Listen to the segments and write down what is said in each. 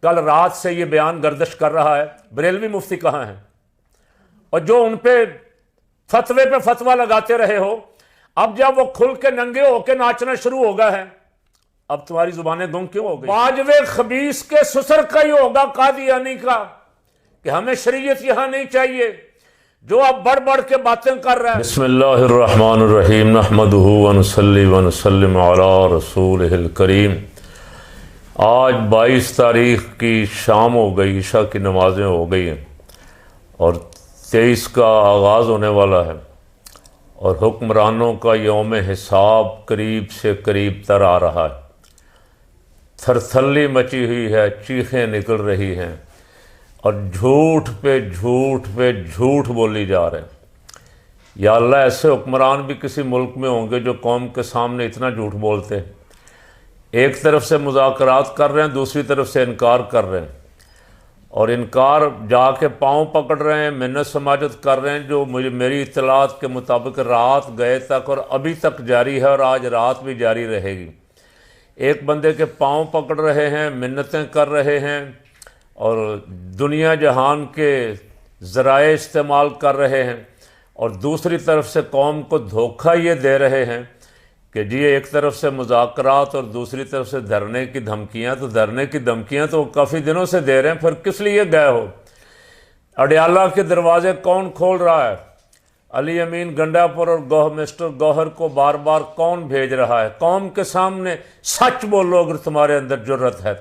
کل رات سے یہ بیان گردش کر رہا ہے بریلوی مفتی کہاں ہیں، اور جو ان پہ فتوے پہ فتویٰ لگاتے رہے ہو، اب جب وہ کھل کے ننگے ہو کے ناچنا شروع ہو گئے ہیں، اب تمہاری زبانیں گنگ کیوں ہو گئی؟ واجب خبیث کے سسر کا ہی ہوگا قادیانی کا کہ ہمیں شریعت یہاں نہیں چاہیے، جو اب بڑھ بڑھ کے باتیں کر رہا ہے۔ بسم اللہ الرحمن الرحیم، نحمدہ ونصلی ونسلم علی رسولہ الکریم۔ آج 22 تاریخ کی شام ہو گئی، عشاء کی نمازیں ہو گئی ہیں اور 23 کا آغاز ہونے والا ہے، اور حکمرانوں کا یوم حساب قریب سے قریب تر آ رہا ہے۔ تھرتھلی مچی ہوئی ہے، چیخیں نکل رہی ہیں، اور جھوٹ پہ جھوٹ پہ جھوٹ بولی جا رہے ہیں۔ یا اللہ، ایسے حکمران بھی کسی ملک میں ہوں گے جو قوم کے سامنے اتنا جھوٹ بولتے ہیں، ایک طرف سے مذاکرات کر رہے ہیں، دوسری طرف سے انکار کر رہے ہیں، اور انکار جا کے پاؤں پکڑ رہے ہیں، منت سماجت کر رہے ہیں، جو میری اطلاعات کے مطابق رات گئے تک اور ابھی تک جاری ہے، اور آج رات بھی جاری رہے گی۔ ایک بندے کے پاؤں پکڑ رہے ہیں، منتیں کر رہے ہیں، اور دنیا جہان کے ذرائع استعمال کر رہے ہیں، اور دوسری طرف سے قوم کو دھوکہ یہ دے رہے ہیں کہ جی ایک طرف سے مذاکرات اور دوسری طرف سے دھرنے کی دھمکیاں۔ تو دھرنے کی دھمکیاں تو کافی دنوں سے دے رہے ہیں، پھر کس لیے گئے ہو؟ اڈیالہ کے دروازے کون کھول رہا ہے؟ علی امین گنڈا پور اور مسٹر گوہر کو بار بار کون بھیج رہا ہے؟ قوم کے سامنے سچ بولو اگر تمہارے اندر جرت ہے۔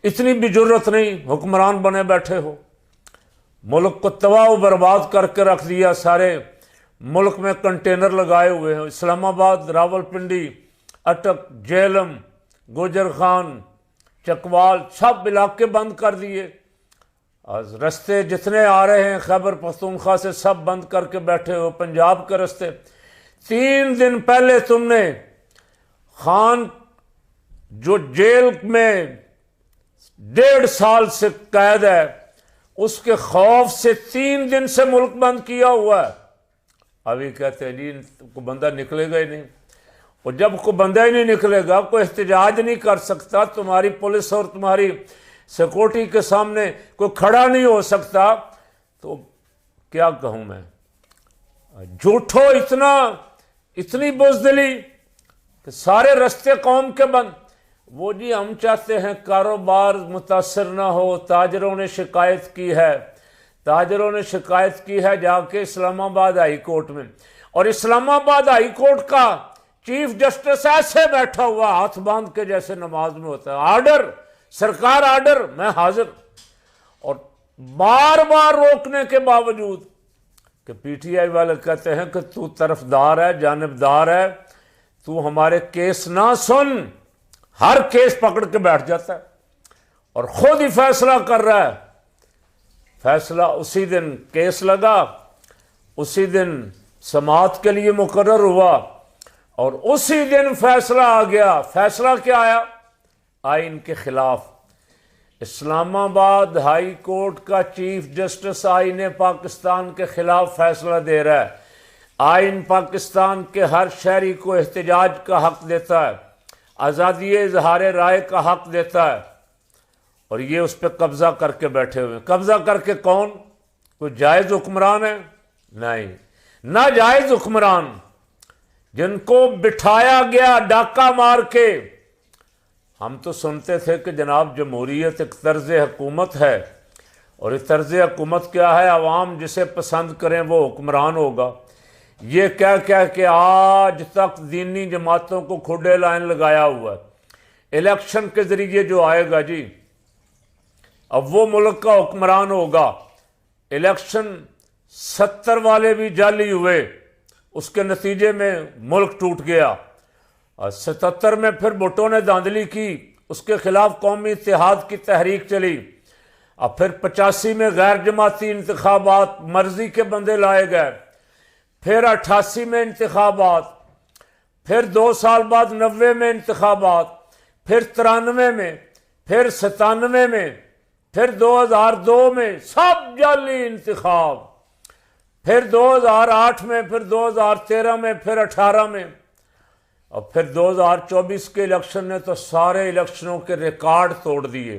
اتنی بھی جرت نہیں، حکمران بنے بیٹھے ہو، ملک کو تباہ و برباد کر کے رکھ دیا، سارے ملک میں کنٹینر لگائے ہوئے ہیں، اسلام آباد، راول پنڈی، اٹک، جہلم، گوجر خان، چکوال، سب علاقے بند کر دیے۔ رستے جتنے آ رہے ہیں خیبر پختونخوا سے سب بند کر کے بیٹھے ہو، پنجاب کے رستے۔ 3 دن پہلے تم نے خان جو جیل میں 1.5 سال سے قید ہے، اس کے خوف سے 3 دن سے ملک بند کیا ہوا ہے۔ ابھی کہتے ہیں جی کوئی بندہ نکلے گا ہی نہیں، اور جب کوئی بندہ ہی نہیں نکلے گا، کوئی احتجاج نہیں کر سکتا، تمہاری پولیس اور تمہاری سیکورٹی کے سامنے کوئی کھڑا نہیں ہو سکتا، تو کیا کہوں میں؟ جھوٹو اتنی بزدلی کہ سارے رستے قوم کے بند۔ وہ جی ہم چاہتے ہیں کاروبار متاثر نہ ہو، تاجروں نے شکایت کی ہے جا کے اسلام آباد ہائی کورٹ میں، اور اسلام آباد ہائی کورٹ کا چیف جسٹس ایسے بیٹھا ہوا ہاتھ باندھ کے جیسے نماز میں ہوتا ہے، آرڈر سرکار، آرڈر، میں حاضر۔ اور بار بار روکنے کے باوجود کہ پی ٹی آئی والے کہتے ہیں کہ تو طرفدار ہے، جانبدار ہے، تو ہمارے کیس نہ سن، ہر کیس پکڑ کے بیٹھ جاتا ہے اور خود ہی فیصلہ کر رہا ہے۔ فیصلہ اسی دن کیس لگا، اسی دن سماعت کے لیے مقرر ہوا، اور اسی دن فیصلہ آ گیا۔ فیصلہ کیا آیا؟ آئین کے خلاف۔ اسلام آباد ہائی کورٹ کا چیف جسٹس آئین پاکستان کے خلاف فیصلہ دے رہا ہے۔ آئین پاکستان کے ہر شہری کو احتجاج کا حق دیتا ہے، آزادی اظہار رائے کا حق دیتا ہے، اور یہ اس پہ قبضہ کر کے بیٹھے ہوئے۔ قبضہ کر کے کون؟ کوئی جائز حکمران ہے؟ نہیں، ناجائز حکمران جن کو بٹھایا گیا ڈاکہ مار کے۔ ہم تو سنتے تھے کہ جناب جمہوریت ایک طرز حکومت ہے، اور یہ طرز حکومت کیا ہے؟ عوام جسے پسند کریں وہ حکمران ہوگا۔ یہ کہہ کہ آج تک دینی جماعتوں کو کھڈے لائن لگایا ہوا ہے، الیکشن کے ذریعے جو آئے گا جی اب وہ ملک کا حکمران ہوگا۔ الیکشن 70 والے بھی جعلی ہوئے، اس کے نتیجے میں ملک ٹوٹ گیا، اور 77 میں پھر بھٹو نے دھاندلی کی، اس کے خلاف قومی اتحاد کی تحریک چلی، اب پھر 85 میں غیر جماعتی انتخابات، مرضی کے بندے لائے گئے، پھر 88 میں انتخابات، پھر 2 سال بعد 90 میں انتخابات، پھر 93 میں، پھر 97 میں، پھر 2002 میں، سب جعلی انتخاب، پھر 2008 میں، پھر 2013 میں، پھر 18 میں، اور پھر 2024 کے الیکشن نے تو سارے الیکشنوں کے ریکارڈ توڑ دیے۔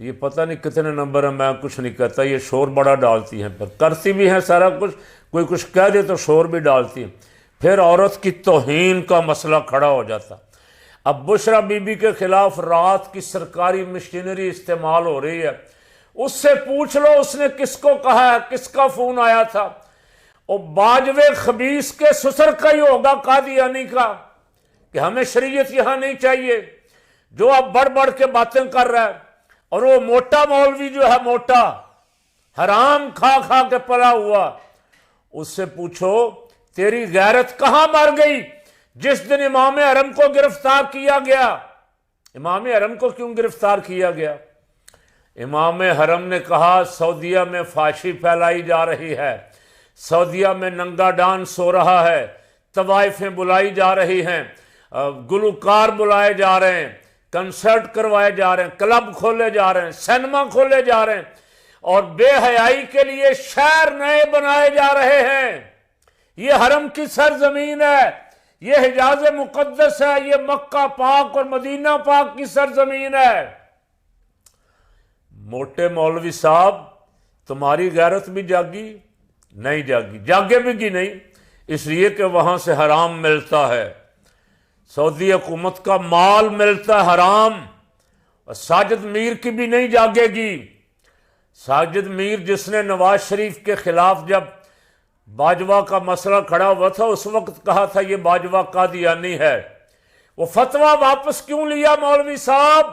یہ پتہ نہیں کتنے نمبر ہیں، میں کچھ نہیں کہتا، یہ شور بڑا ڈالتی ہیں، پر کرتی بھی ہیں سارا کچھ، کوئی کچھ کہہ دے تو شور بھی ڈالتی ہیں۔ پھر عورت کی توہین کا مسئلہ کھڑا ہو جاتا۔ اب بشرا بی بی کے خلاف رات کی سرکاری مشینری استعمال ہو رہی ہے، اس سے پوچھ لو اس نے کس کو کہا ہے، کس کا فون آیا تھا؟ اور باجوے خبیث کے سسر کا ہی ہوگا، قادیانی کا، کہ ہمیں شریعت یہاں نہیں چاہیے، جو اب بڑھ بڑھ کے باتیں کر رہا ہے۔ اور وہ موٹا مولوی جو ہے، موٹا حرام کھا کھا کے پلا ہوا، اس سے پوچھو تیری غیرت کہاں مر گئی جس دن امام حرم کو گرفتار کیا گیا؟ امام حرم کو کیوں گرفتار کیا گیا؟ امام حرم نے کہا سعودیہ میں فحاشی پھیلائی جا رہی ہے، سعودیہ میں ننگا ڈانس ہو رہا ہے، طوائفیں بلائی جا رہی ہیں، گلوکار بلائے جا رہے ہیں، کنسرٹ کروائے جا رہے ہیں، کلب کھولے جا رہے ہیں، سینما کھولے جا رہے ہیں، اور بے حیائی کے لیے شہر نئے بنائے جا رہے ہیں۔ یہ حرم کی سرزمین ہے، یہ حجاز مقدس ہے، یہ مکہ پاک اور مدینہ پاک کی سرزمین ہے۔ موٹے مولوی صاحب، تمہاری غیرت بھی جاگی؟ نہیں جاگی، جاگے بھی کی نہیں، اس لیے کہ وہاں سے حرام ملتا ہے، سعودی حکومت کا مال ملتا ہے حرام۔ اور ساجد میر کی بھی نہیں جاگے گی۔ ساجد میر جس نے نواز شریف کے خلاف جب باجوہ کا مسئلہ کھڑا ہوا تھا، اس وقت کہا تھا یہ باجوہ قادیانی ہے، وہ فتویٰ واپس کیوں لیا مولوی صاحب؟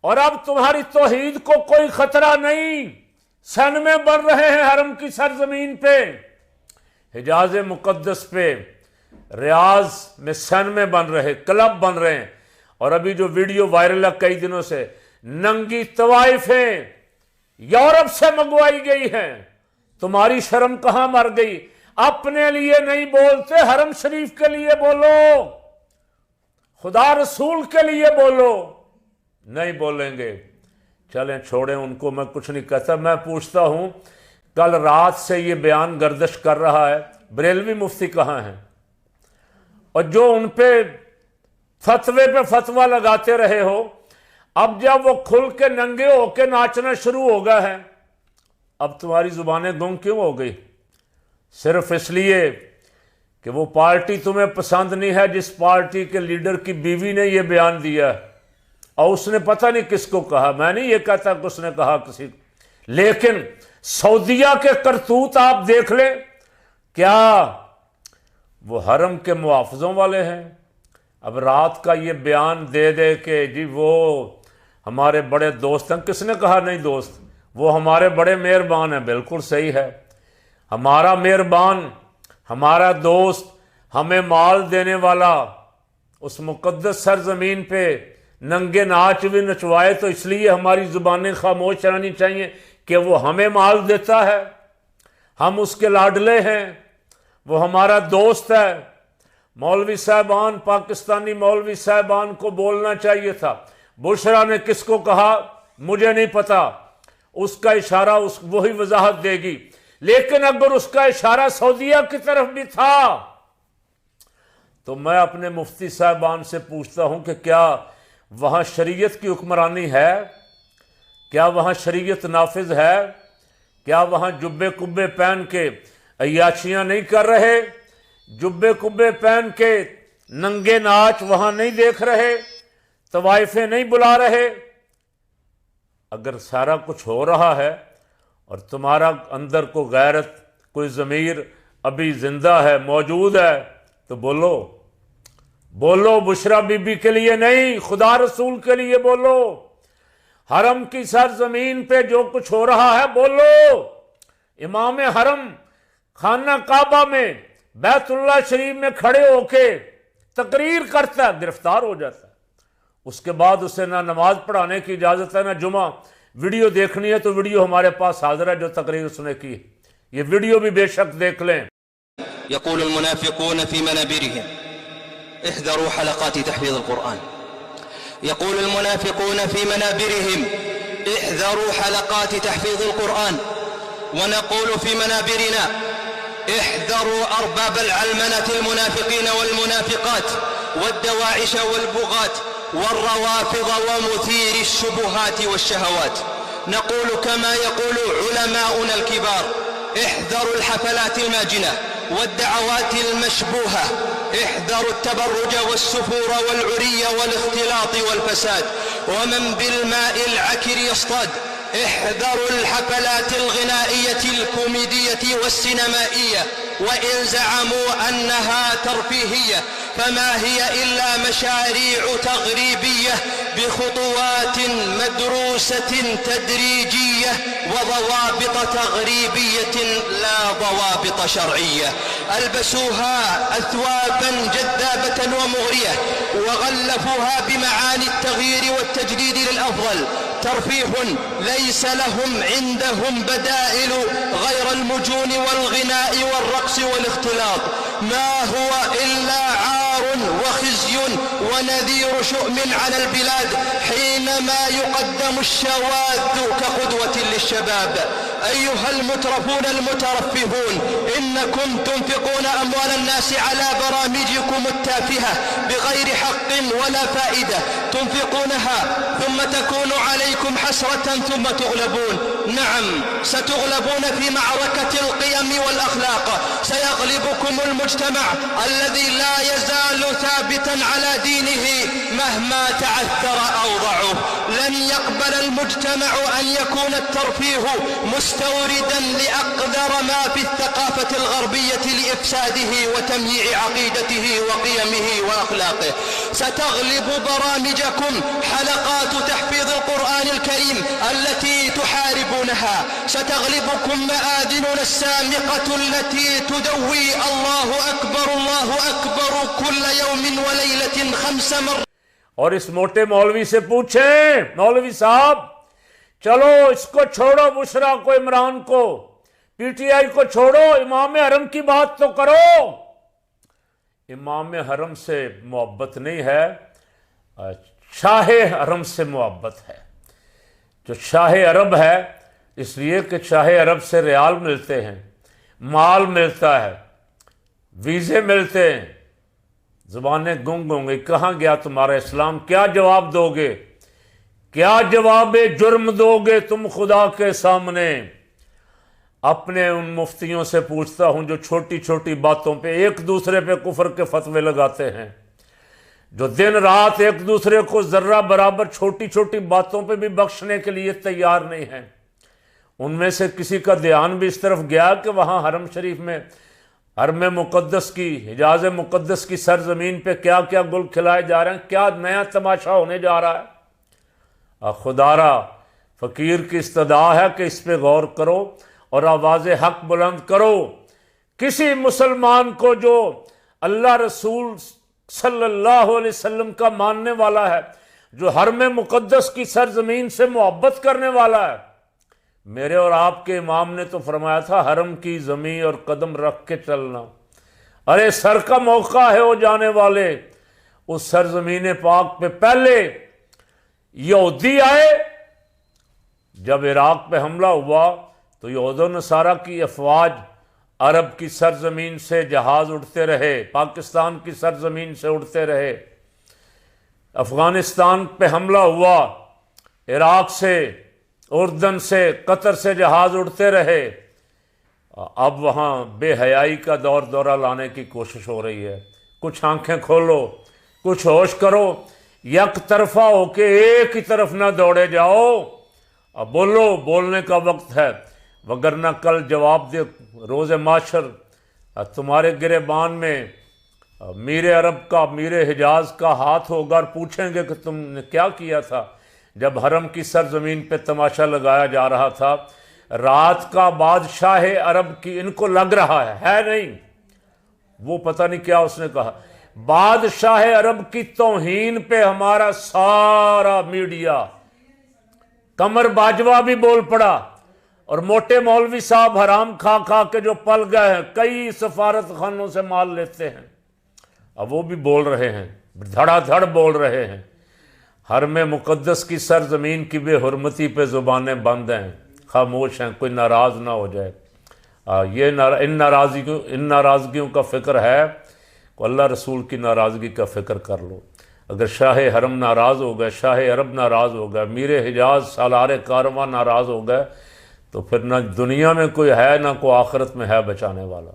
اور اب تمہاری توحید کو کوئی خطرہ نہیں، سینمے بن رہے ہیں حرم کی سرزمین پہ، حجاز مقدس پہ، ریاض میں سینمے بن رہے، کلب بن رہے ہیں۔ اور ابھی جو ویڈیو وائرل ہے کئی دنوں سے، ننگی طوائفیں یورپ سے منگوائی گئی ہیں۔ تمہاری شرم کہاں مر گئی؟ اپنے لیے نہیں بولتے، حرم شریف کے لیے بولو، خدا رسول کے لیے بولو۔ نہیں بولیں گے، چلیں چھوڑیں ان کو، میں کچھ نہیں کہتا۔ میں پوچھتا ہوں، کل رات سے یہ بیان گردش کر رہا ہے، بریلوی مفتی کہاں ہیں؟ اور جو ان پہ فتوے پہ فتویٰ لگاتے رہے ہو، اب جب وہ کھل کے ننگے ہو کے ناچنا شروع ہو گئے ہیں، اب تمہاری زبانیں گنگ کیوں ہو گئی؟ صرف اس لیے کہ وہ پارٹی تمہیں پسند نہیں ہے جس پارٹی کے لیڈر کی بیوی نے یہ بیان دیا ہے، اور اس نے پتہ نہیں کس کو کہا۔ میں نہیں یہ کہتا کہ اس نے کہا کسی کو، لیکن سعودیہ کے کرتوت آپ دیکھ لیں، کیا وہ حرم کے محافظوں والے ہیں؟ اب رات کا یہ بیان دے دے کہ جی وہ ہمارے بڑے دوست ہیں۔ کس نے کہا نہیں دوست؟ وہ ہمارے بڑے مہربان ہیں، بالکل صحیح ہے، ہمارا مہربان، ہمارا دوست، ہمیں مال دینے والا، اس مقدس سرزمین پہ ننگے ناچ بھی نچوائے تو اس لیے ہماری زبانیں خاموش رہنی چاہیے کہ وہ ہمیں مال دیتا ہے، ہم اس کے لاڈلے ہیں، وہ ہمارا دوست ہے۔ مولوی صاحبان، پاکستانی مولوی صاحبان کو بولنا چاہیے تھا۔ بشرا نے کس کو کہا مجھے نہیں پتا، اس کا اشارہ وہی وضاحت دے گی، لیکن اگر اس کا اشارہ سعودیہ کی طرف بھی تھا تو میں اپنے مفتی صاحبان سے پوچھتا ہوں کہ کیا وہاں شریعت کی حکمرانی ہے؟ کیا وہاں شریعت نافذ ہے؟ کیا وہاں جبے کبے پہن کے عیاشیاں نہیں کر رہے؟ جبے کبے پہن کے ننگے ناچ وہاں نہیں دیکھ رہے؟ طوائفیں نہیں بلا رہے؟ اگر سارا کچھ ہو رہا ہے اور تمہارا اندر کو غیرت، کوئی ضمیر ابھی زندہ ہے، موجود ہے، تو بولو، بولو، بشرا بی بی کے لیے نہیں، خدا رسول کے لیے بولو۔ حرم کی سرزمین پہ جو کچھ ہو رہا ہے بولو۔ امام حرم خانہ کعبہ میں بیت اللہ شریف میں کھڑے ہو کے تقریر کرتا ہے، گرفتار ہو جاتا ہے، اس کے بعد اسے نہ نماز پڑھانے کی اجازت ہے نہ جمعہ۔ ویڈیو دیکھنی ہے تو ویڈیو ہمارے پاس حاضر ہے جو تقریر اس نے کی، یہ ویڈیو بھی بے شک دیکھ لیں۔ يقول المنافقون في منابرهم احذروا حلقات تحفيظ القرآن. يقول المنافقون في منابرهم احذروا حلقات تحفيظ القرآن، ونقول في منابرنا احذروا أرباب العلمنة المنافقين والمنافقات والدواعش والبغاة والروافض ومثير الشبهات والشهوات. نقول كما يقول علماؤنا الكبار: احذروا الحفلات الماجنة والدعوات المشبوهة، احذروا التبرج والسفور والعري والاختلاط والفساد، ومن بالماء العكر يصطاد. احذروا الحفلات الغنائية الكوميدية والسينمائية، وإن زعموا أنها ترفيهية فما هي إلا مشاريع تغريبية بخطوات مدروسة تدريجية وضوابط تغريبية لا ضوابط شرعية. ألبسوها أثوابا جذابة ومغرية وغلفوها بمعاني التغيير والتجديد للأفضل. ترفيه ليس لهم عندهم بدائل غير المجون والغناء والرقص والاختلاط، ما هو إلا عار وخزي ونذير شؤم على البلاد حينما يقدم الشواذ كقدوة للشباب. أيها المترفون المترفهون، إنكم تنفقون أموال الناس على برامجكم التافهة بغير حق ولا فائدة، تنفقونها ثم تكون عليكم حسرة ثم تغلبون. نعم، ستغلبون في معركة القيم والأخلاق، سيغلبكم المجتمع الذي لا يزال ثابتا على دينه مهما تعثر أو ضعف. لن يقبل المجتمع أن يكون الترفيه مستوردا لأقدر ما في الثقافة الغربية لإفساده وتمييع عقيدته وقيمه وأخلاقه. ستغلب برامجكم حلقات تحفيظ القرآن الكريم التي تحاربونها، ستغلبكم مآذننا السامقة التي تدوي الله أكبر الله أكبر كل يوم وليلة 5 مرات. اور اس موٹے مولوی سے پوچھیں، مولوی صاحب چلو اس کو چھوڑو، بشرا کو، عمران کو، پی ٹی آئی کو چھوڑو، امام حرم کی بات تو کرو۔ امام حرم سے محبت نہیں ہے، شاہ حرم سے محبت ہے۔ جو شاہ عرب ہے، اس لیے کہ شاہ عرب سے ریال ملتے ہیں، مال ملتا ہے، ویزے ملتے ہیں۔ زبانیں گنگ ہوں گی، کہاں گیا تمہارا اسلام؟ کیا جواب دو گے؟ کیا جواب جرم دو گے تم خدا کے سامنے؟ اپنے ان مفتیوں سے پوچھتا ہوں جو چھوٹی چھوٹی باتوں پہ ایک دوسرے پہ کفر کے فتوے لگاتے ہیں، جو دن رات ایک دوسرے کو ذرہ برابر چھوٹی چھوٹی باتوں پہ بھی بخشنے کے لیے تیار نہیں ہیں۔ ان میں سے کسی کا دھیان بھی اس طرف گیا کہ وہاں حرم شریف میں، حرم مقدس کی، حجاز مقدس کی سرزمین پہ کیا کیا گل کھلائے جا رہے ہیں، کیا نیا تماشا ہونے جا رہا ہے؟ خدارا فقیر کی استدعا ہے کہ اس پہ غور کرو اور آواز حق بلند کرو۔ کسی مسلمان کو جو اللہ رسول صلی اللہ علیہ وسلم کا ماننے والا ہے، جو حرم مقدس کی سرزمین سے محبت کرنے والا ہے، میرے اور آپ کے امام نے تو فرمایا تھا حرم کی زمین اور قدم رکھ کے چلنا۔ ارے سر کا موقع ہے وہ جانے والے، اس سرزمین پاک پہ پہلے یہودی آئے، جب عراق پہ حملہ ہوا تو یہود و نصارہ کی افواج عرب کی سرزمین سے جہاز اڑتے رہے، پاکستان کی سرزمین سے اڑتے رہے۔ افغانستان پہ حملہ ہوا، عراق سے، اردن سے، قطر سے جہاز اڑتے رہے۔ اب وہاں بے حیائی کا دورہ لانے کی کوشش ہو رہی ہے۔ کچھ آنکھیں کھولو، کچھ ہوش کرو، یک طرفہ ہو کے ایک ہی طرف نہ دوڑے جاؤ۔ اب بولو، بولنے کا وقت ہے، وگرنہ کل جواب دے روز معاشر تمہارے گریبان میں میر عرب کا، میر حجاز کا ہاتھ ہوگا اور پوچھیں گے کہ تم نے کیا کیا تھا جب حرم کی سرزمین پہ تماشا لگایا جا رہا تھا۔ رات کا بادشاہ عرب کی ان کو لگ رہا ہے نہیں، وہ پتہ نہیں کیا اس نے کہا، بادشاہ عرب کی توہین پہ ہمارا سارا میڈیا، قمر باجوہ بھی بول پڑا، اور موٹے مولوی صاحب حرام کھا کھا کے جو پل گئے ہیں، کئی سفارت خانوں سے مال لیتے ہیں، اب وہ بھی بول رہے ہیں، دھڑا دھڑ بول رہے ہیں۔ حرم مقدس کی سرزمین کی بے حرمتی پہ زبانیں بند ہیں، خاموش ہیں، کوئی ناراض نہ ہو جائے۔ ان ناراضگیوں کا فکر ہے، اللہ رسول کی ناراضگی کا فکر کر لو۔ اگر شاہ حرم ناراض ہو گئے، شاہ عرب ناراض ہو گئے، میر حجاز سالار کارواں ناراض ہو گئے، تو پھر نہ دنیا میں کوئی ہے نہ کوئی آخرت میں ہے بچانے والا۔